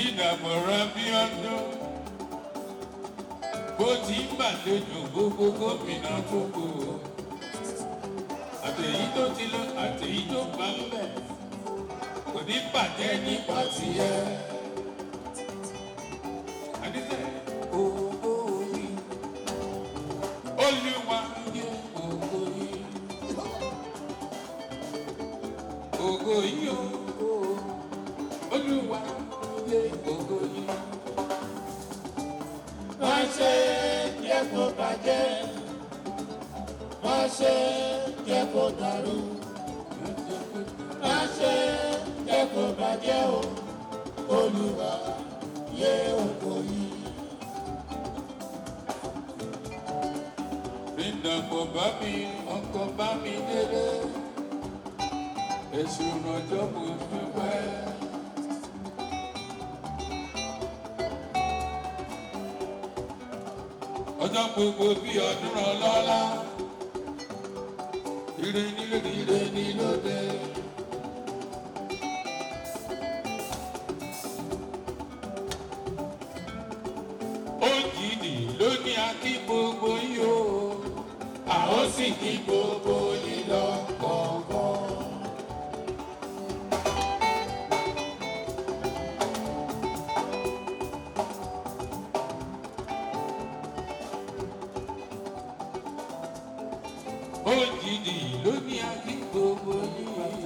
ìdàmọ̀ràn bí ọdún bó ti ń gbàlejò gbogbo gómìnà tó kù àtẹ̀yí tó ti lọ àtẹ̀yí tó gbà ń bẹ̀ kò ní bàjẹ́ nípa tiẹ̀. àdìsẹ́ ògo yìí Olúwa yẹ ògo yìí ògo yìí o Olúwa yẹ ògo yìí. má ṣe jẹ́ kó bàjẹ́ má ṣe jẹ́ kó dàrú má ṣe jẹ́ kó bàjẹ́ o Olúwa yẹ ògo yìí. ìdàpọ̀ bá mi ọkọ̀ bá mi délé èṣù rànjọ́ mo dúpẹ́. ọjọ́ gbogbo bí ọdún ọlọ́lá ire nílé ire ní lóde. Òjìní ló ní akí gbogbo yìí o a ó sì kí gbogbo yìí lọ kọ̀ọ̀kan. Òjìní ló ní akí gbogbo yìí.